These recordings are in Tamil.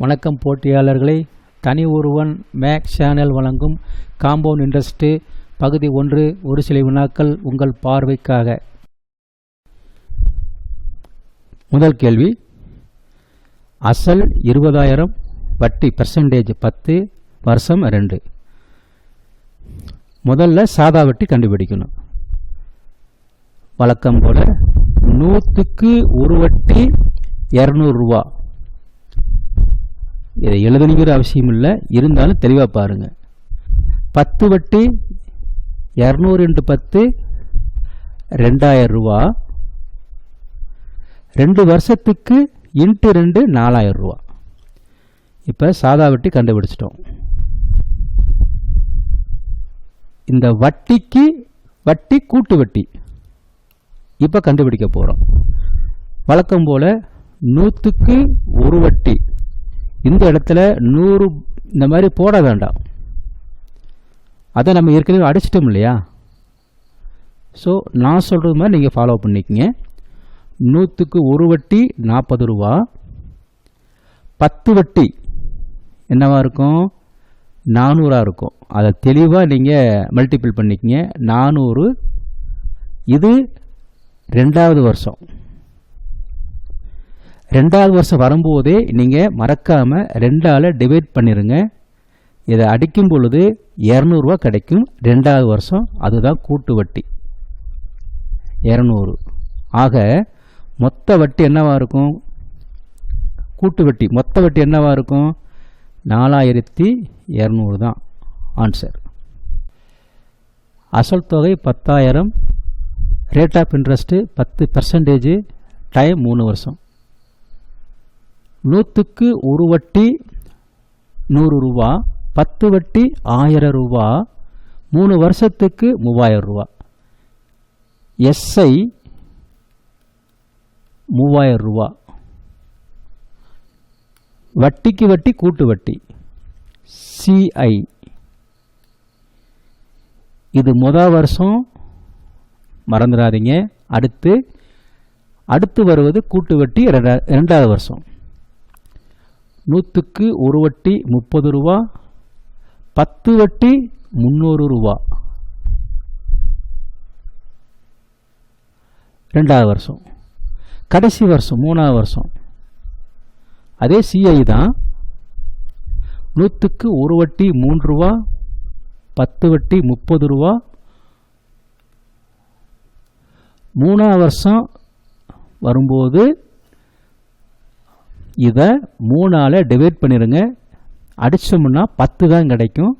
வணக்கம் போட்டியாளர்களை, தனி ஒருவன் மேக்ஸ் சேனல் வழங்கும் காம்பவுண்ட் இன்ட்ரெஸ்ட் பகுதி 1 ஒரு சில வினாக்கள் உங்கள் பார்வைக்காக. முதல் கேள்வி, அசல் 20,000, வட்டி % 10, வருஷம் 2. முதல்ல சாதா வட்டி கண்டுபிடிக்கணும். வழக்கம் போல 100க்கு ஒரு வட்டி 200 ரூபா. இதை எழுதணுங்கிற அவசியம் இல்லை, இருந்தாலும் தெளிவாக பாருங்க. 10 வட்டி 200 × 10 2000 ரூபா. 2 வருஷத்துக்கு × 2 4000 ரூபா. இப்போ சாதா வட்டி கண்டுபிடிச்சிட்டோம். இந்த வட்டிக்கு வட்டி கூட்டு வட்டி இப்போ கண்டுபிடிக்க போகிறோம். வழக்கம் போல் 100க்கு ஒரு வட்டி. இந்த இடத்துல 100 இந்த மாதிரி போட வேண்டாம், அதை நம்ம ஏற்கனவே அடிச்சிட்டோம் இல்லையா. ஸோ நான் சொல்கிறது மாதிரி நீங்கள் ஃபாலோ பண்ணிக்கங்க. 100க்கு ஒரு வட்டி 40 ரூபா. 10 வட்டி என்னவாக இருக்கும்? 400 இருக்கும். அதை தெளிவாக நீங்கள் மல்டிபிள் பண்ணிக்கங்க. 400. இது 2வது வருஷம். 2வது வருஷம் வரும்போதே நீங்கள் மறக்காமல் 2ஆல் டிவைட் பண்ணிடுங்க. இதை அடிக்கும் பொழுது 200 ரூபா கிடைக்கும். 2வது வருஷம், அதுதான் கூட்டு வட்டி 200. ஆக மொத்த வட்டி என்னவாக இருக்கும்? கூட்டு வட்டி மொத்த வட்டி என்னவாக இருக்கும்? 4200 தான் ஆன்சர். அசல் தொகை 10,000, ரேட் ஆஃப் இன்ட்ரெஸ்ட்டு 10%, டைம் 3 வருஷம். 100க்கு ஒரு வட்டி 100 ரூபா. 10 வட்டி 1000 ரூபா. 3 வருஷத்துக்கு 3000 ரூபா. எஸ்ஐ 3000 ரூபா. வட்டிக்கு வட்டி கூட்டு வட்டி சிஐ. இது முதல் வருஷம், மறந்துடாதீங்க. அடுத்து வருவது கூட்டு வட்டி 2வது வருஷம். 100க்கு ஒரு வட்டி 30 ரூபா. 10 வட்டி 300 ரூபா. 2வது வருஷம். கடைசி வருஷம் 3வது வருஷம், அதே சிஐ தான். 100க்கு ஒரு வட்டி 3 ரூபா. 10 வட்டி 30 ரூபா. 3வது வருஷம் வரும்போது இதை 3ஆல் டிவைட் பண்ணிடுங்க. அடித்தோம்னா 10 தான் கிடைக்கும்.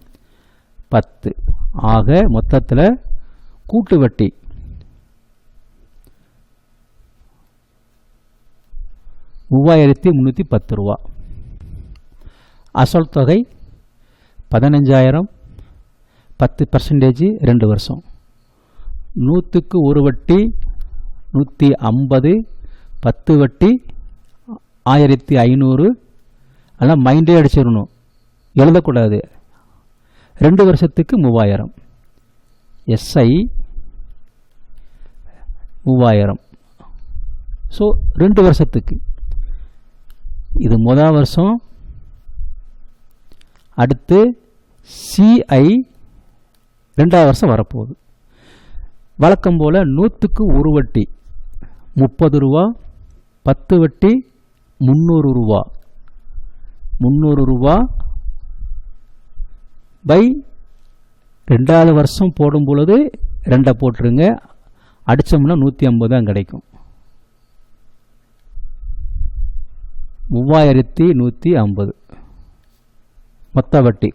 10. ஆக மொத்தத்தில் கூட்டு வட்டி 3310 ரூபா. அசல் தொகை 15,000, 10% 2 வருஷம். 100க்கு ஒரு வட்டி 150. 10 வட்டி 1500. அதெல்லாம் மைண்டே அடிச்சிடணும், எழுதக்கூடாது. 2 வருஷத்துக்கு 3000. எஸ்ஐ 3000. ஸோ 2 வருஷத்துக்கு. இது முதல் வருஷம். அடுத்து சிஐ 2வது வருஷம் வரப்போகுது. வழக்கம் போல் 100க்கு ஒரு வட்டி 30 ரூபா. 10 வட்டி 300 ரூபா. 300 ரூபா பை 2வது வருஷம் போடும் பொழுது 2 போட்டுருங்க. அடித்தோம்னா 150 தான் கிடைக்கும். 3150 மொத்த வட்டி.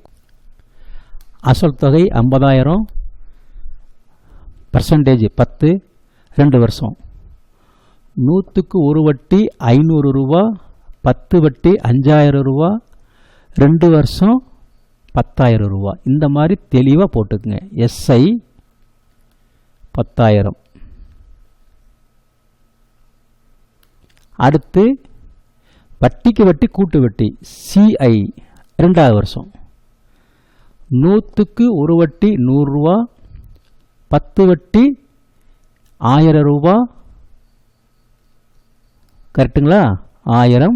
அசல் தொகை 50,000, % 10, 2 வருஷம். 100க்கு ஒரு வட்டி 500 ரூபா. 10 வட்டி 5000 ரூபா. 2 வருஷம் 10,000 ரூபா. இந்த மாதிரி தெளிவாக போட்டுக்குங்க. எஸ்ஐ 10,000. அடுத்து வட்டிக்கு வட்டி கூட்டு வட்டி சிஐ 2வது வருஷம். 100க்கு ஒரு வட்டி 100 ரூபா. 10 வட்டி 1000 ரூபா. கரெக்டுங்களா? 1000.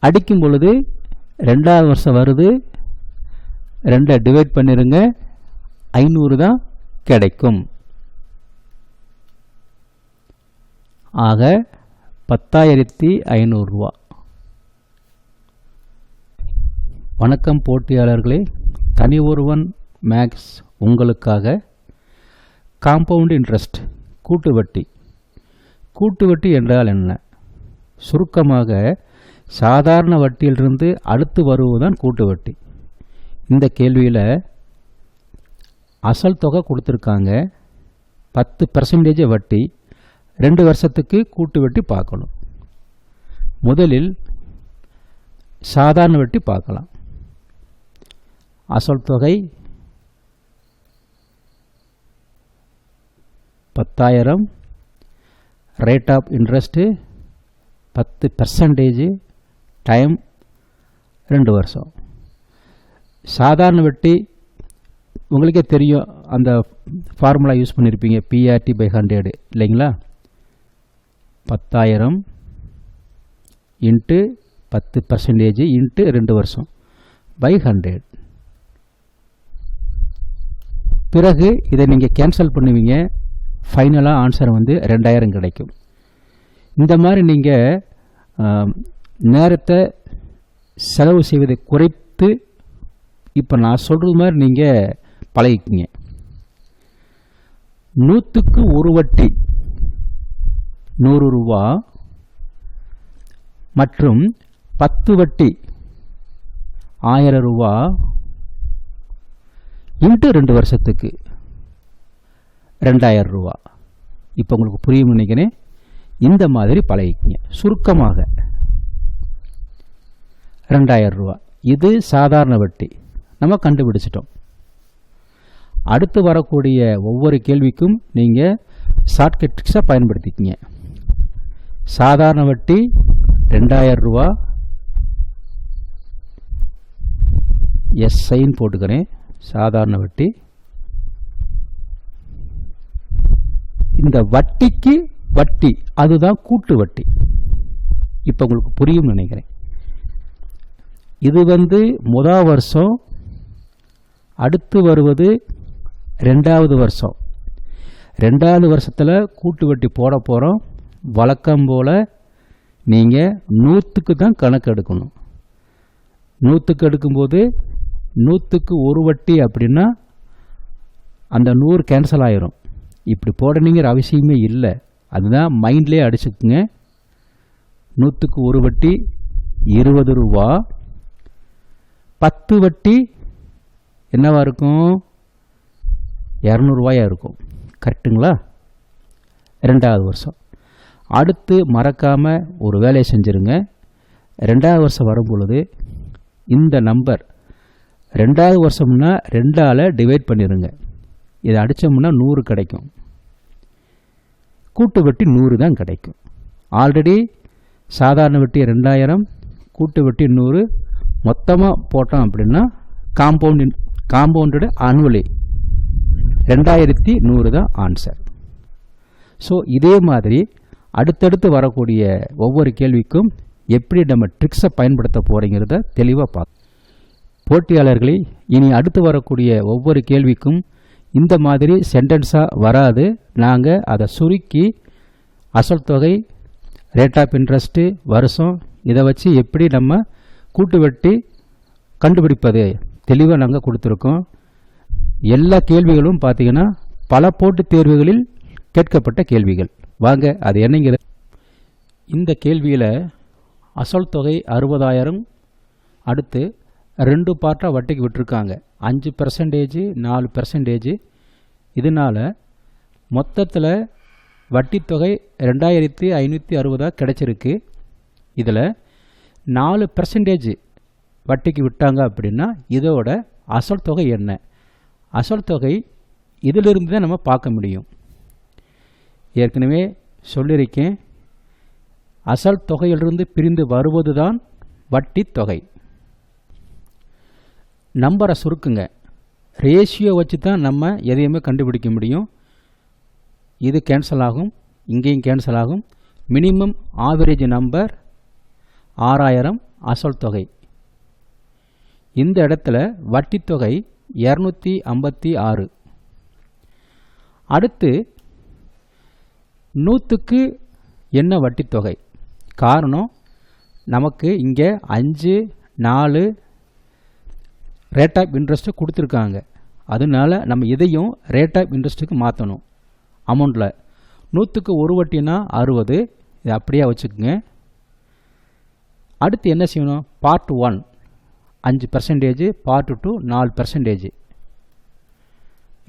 அடிக்கும் பொழுது 2வது வருஷம் வருது, 2 டிவைட் பண்ணிருங்க, 500 தான் கிடைக்கும். ஆக 10,500 ரூபா. வணக்கம் போட்டியாளர்களே, தனி ஒருவன் மேக்ஸ் உங்களுக்காக. காம்பவுண்ட் இன்ட்ரெஸ்ட், கூட்டு வட்டி. கூட்டு வட்டி என்றால் என்ன? சுருக்கமாக சாதாரண வட்டியிலிருந்து அடுத்து வருவதுதான் கூட்டு வட்டி. இந்த கேள்வியில் அசல் தொகை கொடுத்துருக்காங்க, 10% வட்டி, 2 வருஷத்துக்கு கூட்டு வட்டி பார்க்கணும். முதலில் சாதாரண வட்டி பார்க்கலாம். அசல் தொகை 10,000, ரேட் ஆஃப் இன்ட்ரெஸ்ட்டு 10%, டைம் 2 வருஷம். சாதாரண வட்டி உங்களுக்கே தெரியும், அந்த ஃபார்முலா யூஸ் பண்ணியிருப்பீங்க, PRT/100 இல்லைங்களா? 10,000 இன்ட்டு 10% இன்ட்டு 2 வருஷம் பை 100. பிறகு இதை நீங்கள் கேன்சல் பண்ணுவீங்க, ஃபைனலாக ஆன்சர் வந்து 2,000 கிடைக்கும். இந்த மாதிரி நீங்கள் நேரத்தை செலவு செய்வதை குறைத்து இப்போ நான் சொல்கிறது மாதிரி நீங்கள் பழகிக்கிங்க. 100க்கு 1 வட்டி 100 ரூபா மற்றும் 10 வட்டி 1000 ரூபா இன்ட்டு 2 வருஷத்துக்கு 2,000 ரூபா. இப்போ உங்களுக்கு புரியும் நினைக்கிறேன். இந்த மாதிரி பழகிக்கிங்க. சுருக்கமாக 2,000 ரூபா இது சாதாரண வட்டி நம்ம கண்டுபிடிச்சிட்டோம். அடுத்து வரக்கூடிய ஒவ்வொரு கேள்விக்கும் நீங்கள் ஷார்ட்கட் ட்ரிக்ஸை பயன்படுத்திக்கிங்க. சாதாரண வட்டி 2,000 ரூபா, எஸ்ஐன்னு போட்டுக்கிறேன். சாதாரண வட்டி. இந்த வட்டிக்கு வட்டி அதுதான் கூட்டு வட்டி. இப்போ உங்களுக்கு புரியும் நினைக்கிறேன். இது வந்து முதல் வருஷம், அடுத்து வருவது 2வது வருஷம். 2வது வருஷத்தில் கூட்டு வட்டி போட போகிறோம். வழக்கம் போல் நீங்கள் 100க்கு தான் கணக்கு எடுக்கணும். 100க்கு எடுக்கும்போது 100க்கு 1 வட்டி அப்படின்னா அந்த 100 கேன்சல் ஆயிரும். இப்படி போடணுங்கிற அவசியமே இல்லை. அதுதான் மைண்ட்லேயே அடிச்சுக்குங்க. 100க்கு 1 வட்டி 20 ரூபா. 10 வட்டி என்னவா இருக்கும்? 200 ரூபாயா இருக்கும். கரெக்டுங்களா? 2வது வருஷம். அடுத்து மறக்காமல் ஒரு வேலையை செஞ்சுருங்க. 2வது வருஷம் வரும் பொழுது இந்த நம்பர் 2வது வருஷம்னா 2ஆல் டிவைட் பண்ணிடுங்க. இதை அடித்தோம்னா 100 கிடைக்கும். கூட்டு வட்டி 100 தான் கிடைக்கும். ஆல்ரெடி சாதாரண வட்டி 2,000, கூட்டு வட்டி 100 மொத்தமாக போட்டோம் அப்படின்னா காம்பவுண்டடு ஆனுவலி 2,100 தான் ஆன்சர். ஸோ இதே மாதிரி அடுத்தடுத்து வரக்கூடிய ஒவ்வொரு கேள்விக்கும் எப்படி நம்ம ட்ரிக்ஸை பயன்படுத்த போகிறீங்கிறத தெளிவாக பார்க்க. போட்டியாளர்களே, இனி அடுத்து வரக்கூடிய ஒவ்வொரு கேள்விக்கும் இந்த மாதிரி சென்டென்ஸாக வராது. நாங்கள் அதை சுருக்கி அசல் தொகை, ரேட் ஆஃப் இன்ட்ரெஸ்ட்டு, வருஷம், இதை வச்சு எப்படி நம்ம கூட்டு வட்டி கண்டுபிடிப்பது தெளிவாக நாங்கள் கொடுத்துருக்கோம். எல்லா கேள்விகளும் பார்த்தீங்கன்னா பல போட்டித் தேர்வுகளில் கேட்கப்பட்ட கேள்விகள். வாங்க அது என்னங்கிறது. இந்த கேள்வியில் அசல் தொகை 60,000, அடுத்து 2 பார்ட்டாக வட்டிக்கு விட்டுருக்காங்க. 5%, 4%. இதனால் மொத்தத்தில் வட்டி தொகை 2,560 கிடைச்சிருக்கு. இதில் 4% வட்டிக்கு விட்டாங்க அப்படின்னா இதோட அசல் தொகை என்ன? அசல் தொகை இதிலிருந்து தான் நம்ம பார்க்க முடியும். ஏற்கனவே சொல்லியிருக்கேன், அசல் தொகையிலிருந்து பிரிந்து வருவது தான் வட்டி தொகை. நம்பரை சுருக்குங்க. ரேஷியோ வச்சு தான் நம்ம எதையுமே கண்டுபிடிக்க முடியும். இது கேன்சல் ஆகும், இங்கேயும் கேன்சல் ஆகும். மினிமம் ஆவரேஜ் நம்பர் 6,000 அசல் தொகை. இந்த இடத்துல வட்டி தொகை 256. அடுத்து 100க்கு என்ன வட்டி தொகை? காரணம் நமக்கு இங்கே 5, 4 ரேட் ஆஃப் இன்ட்ரெஸ்ட்டு கொடுத்துருக்காங்க. அதனால நம்ம இதையும் ரேட் ஆஃப் இன்ட்ரெஸ்ட்டுக்கு மாற்றணும். அமௌண்ட்டில் 100க்கு ஒரு வட்டினா 60, இதை அப்படியே வச்சுக்கோங்க. அடுத்து என்ன செய்யணும்? Part 1 5%, part 2 4%.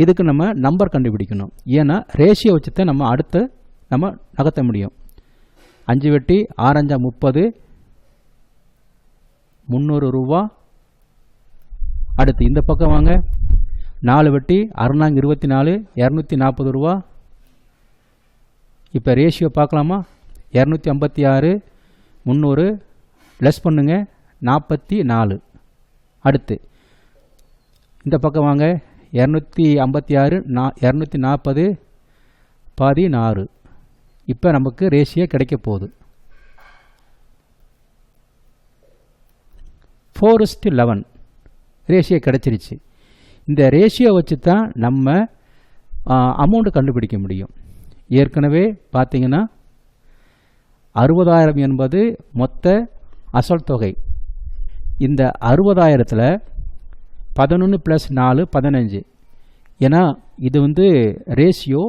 இதுக்கு நம்ம நம்பர் கண்டுபிடிக்கணும். ஏன்னா ரேஷியோ வச்சு தான் நம்ம அடுத்து நம்ம நகர்த்த முடியும். 5 வட்டி 6 5 30, 300 ரூபா. அடுத்து இந்த பக்கம் வாங்க, 4 வட்டி 6 24, 240 ரூபா. இப்போ ரேஷியோ பார்க்கலாமா? 256 300 லெஸ் பண்ணுங்க 44. அடுத்து இந்த பக்கம் வாங்க, 256 240 16. இப்போ நமக்கு ரேஷியோ கிடைக்க போகுது 4:11. ரேஷியோ கிடைச்சிருச்சு. இந்த ரேஷியோ வச்சு தான் நம்ம அமௌண்ட்டு கண்டுபிடிக்க முடியும். ஏற்கனவே பார்த்தீங்கன்னா 60,000 என்பது மொத்த அசல் தொகை. இந்த 60,000த்தில் 11 + 4 15. ஏன்னா இது வந்து ரேஷியோ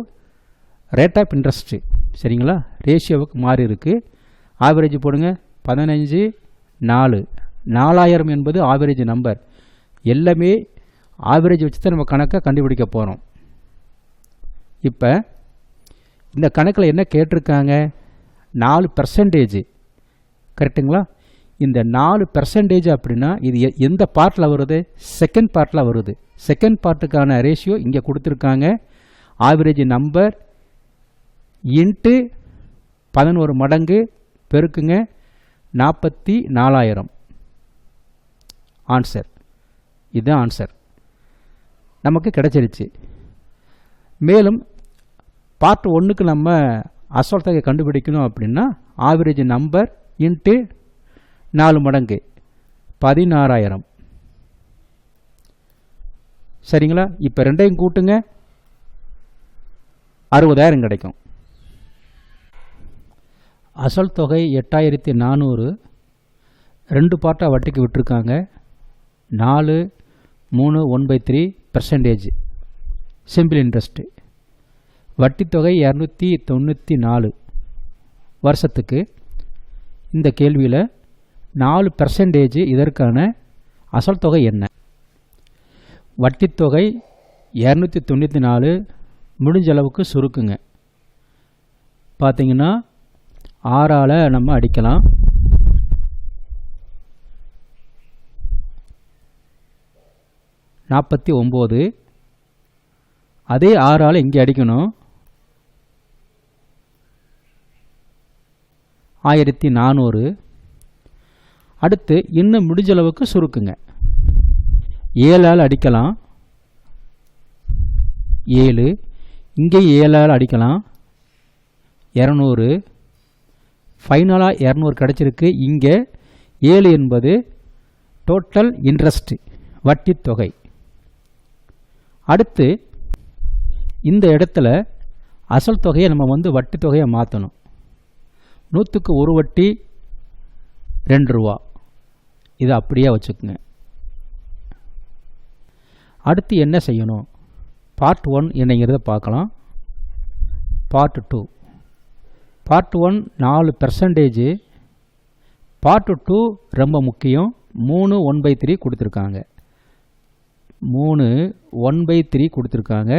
ரேட் ஆஃப் இன்ட்ரெஸ்ட்டு, சரிங்களா? ரேஷியோவுக்கு மாறி இருக்குது. ஆவரேஜ் போடுங்க 15 4. 4000 என்பது ஆவரேஜ் நம்பர். எல்லாமே ஆவரேஜ் வச்சு தான் நம்ம கணக்கை கண்டுபிடிக்க போகிறோம். இப்போ இந்த கணக்கில் என்ன கேட்டிருக்காங்க? 4%. கரெக்டுங்களா? இந்த 4% அப்படின்னா இது எந்த பார்ட்டில் வருது? செகண்ட் பார்ட்டில் வருது. செகண்ட் பார்ட்டுக்கான ரேஷியோ இங்கே கொடுத்துருக்காங்க. ஆவரேஜ் நம்பர் இன்ட்டு 11 மடங்கு பெருக்குங்க 44,000. ஆன்சர் இதுதான் ஆன்சர் நமக்கு கிடைச்சிருச்சு. மேலும் பார்ட் 1க்கு நம்ம அசல் தொகை கண்டுபிடிக்கணும் அப்படின்னா ஆவரேஜ் நம்பர் இன்ட்டு 4 மடங்கு 16,000. சரிங்களா? இப்போ ரெண்டையும் கூட்டுங்க 60,000 கிடைக்கும். அசல் தொகை 8,400. 2 பார்ட்டாக வட்டிக்கு விட்டுருக்காங்க. 4 3 1/3% சிம்பிள் இன்ட்ரெஸ்ட்டு. வட்டி தொகை 294 வருஷத்துக்கு. இந்த கேள்வியில் 4% இதற்கான அசல் தொகை என்ன? வட்டி தொகை 294 முடிஞ்ச அளவுக்கு சுருக்குங்க. பார்த்தீங்கன்னா 6ஆல் நம்ம அடிக்கலாம். 49. அதே 6ஆல் இங்கே அடிக்கணும். 1400. அடுத்து இன்னும் முடிஞ்ச அளவுக்கு சுருக்குங்க. 7ஆல் அடிக்கலாம். 7. இங்கே 7ஆல் அடிக்கலாம். 200. ஃபைனலாக 200 கிடச்சிருக்கு. இங்கே 7 என்பது டோட்டல் இன்ட்ரெஸ்ட் வட்டி தொகை. அடுத்து இந்த இடத்துல அசல் தொகையை நம்ம வந்து வட்டி தொகையை மாற்றணும். 100க்கு ஒரு வட்டி 2 ரூபா. இதை அப்படியே வச்சுக்கோங்க. அடுத்து என்ன செய்யணும்? பார்ட் 1 என்னங்கிறத பார்க்கலாம். பார்ட் 2. பார்ட் 1 4%. பார்ட் 2 ரொம்ப முக்கியம். 3 1/3 கொடுத்துருக்காங்க. 3 1/3 கொடுத்துருக்காங்க.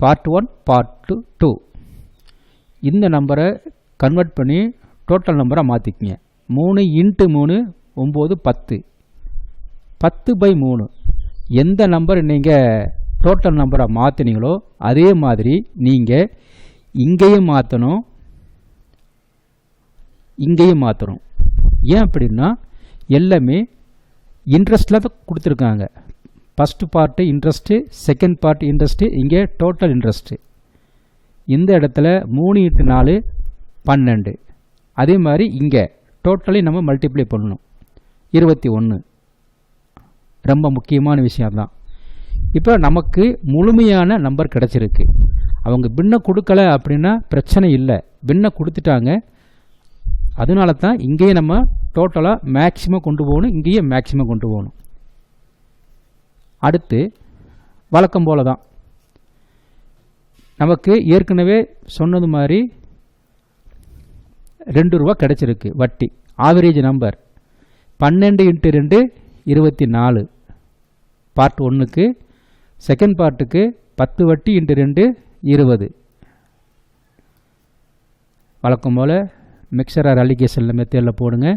Part 1 part 2. இந்த நம்பரை கன்வெர்ட் பண்ணி டோட்டல் நம்பரை மாற்றிக்கிங்க. 3 × 3 9 10. 10/3. எந்த நம்பர் நீங்கள் டோட்டல் நம்பரை மாற்றினீங்களோ அதே மாதிரி நீங்கள் இங்கேயும் மாற்றணும், இங்கேயும் மாற்றணும். ஏன் அப்படின்னா எல்லாமே இன்ட்ரெஸ்ட்டில் தான் கொடுத்துருக்காங்க. First part interest, second part interest, இங்கே டோட்டல் இன்ட்ரெஸ்ட்டு. இந்த இடத்துல 3 × 4 12. அதே மாதிரி இங்கே டோட்டலி நம்ம மல்டிப்ளை பண்ணணும். 21 ரொம்ப முக்கியமான விஷயம்தான். இப்போ நமக்கு முழுமையான நம்பர் கிடச்சிருக்கு. அவங்க பின்னை கொடுக்கல அப்படின்னா பிரச்சனை இல்லை, பின்னை கொடுத்துட்டாங்க. அதனால தான் இங்கேயே நம்ம டோட்டலாக மேக்ஸிமம் கொண்டு போகணும், இங்கேயே மேக்ஸிமம் கொண்டு போகணும். அடுத்து வழக்கம் போல தான் நமக்கு ஏற்கனவே சொன்னது மாதிரி 2 ரூபா கிடச்சிருக்கு வட்டி. ஆவரேஜ் நம்பர் 12 × 2 24 பார்ட் 1க்கு. செகண்ட் பார்ட்டுக்கு 10 வட்டி × 2 20. வழக்கம் போல் மிக்சர் ஆர் அலிகேஷனில் மெத்தேடில் போடுங்க.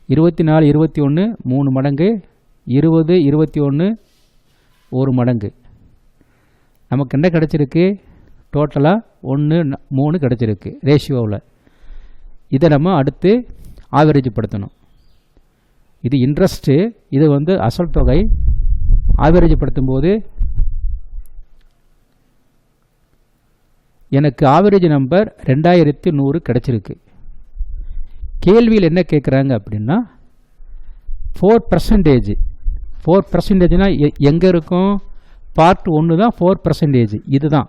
24 21 3 மடங்கு, 20 21 1 மடங்கு. நமக்கு என்ன கிடச்சிருக்கு? டோட்டலாக 1 3 கிடச்சிருக்கு ரேஷியோவில். இதை நம்ம அடுத்து ஆவரேஜ் படுத்தணும். இது இன்ட்ரெஸ்ட்டு, இது அசல் தொகை. ஆவரேஜ் படுத்தும்போது எனக்கு ஆவரேஜ் நம்பர் 2100 கிடச்சிருக்கு. கேள்வியில் என்ன கேட்குறாங்க அப்படின்னா 4%. 4%னால் எங்கே இருக்கும்? பார்ட் 1 தான் 4%. இதுதான்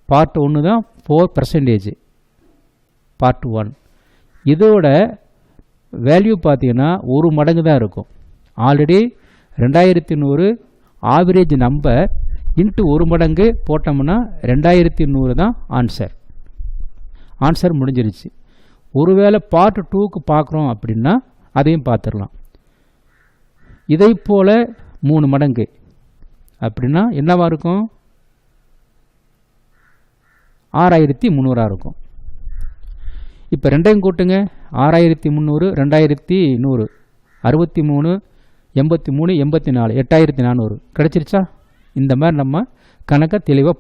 பார்ட் 1 தான் 4%. பார்ட் 1 இதோட வேல்யூ பார்த்தீங்கன்னா 1 மடங்கு தான் இருக்கும். ஆல்ரெடி 2100 ஆவரேஜ் நம்பர் இன்ட்டு 1 மடங்கு போட்டோம்னா 2100 தான் ஆன்சர் முடிஞ்சிருச்சு. ஒருவேளை பார்ட் 2க்கு பார்க்குறோம் அப்படின்னா அதையும் பார்த்துடலாம். இதை போல் 3 மடங்கு அப்படின்னா என்னவாக இருக்கும்? 6300 இருக்கும். இப்போ ரெண்டையும் கூட்டுங்க. 6300 2100 63 83 84 8400 கிடச்சிருச்சா? இந்த மாதிரி நம்ம கணக்கை தெளிவாக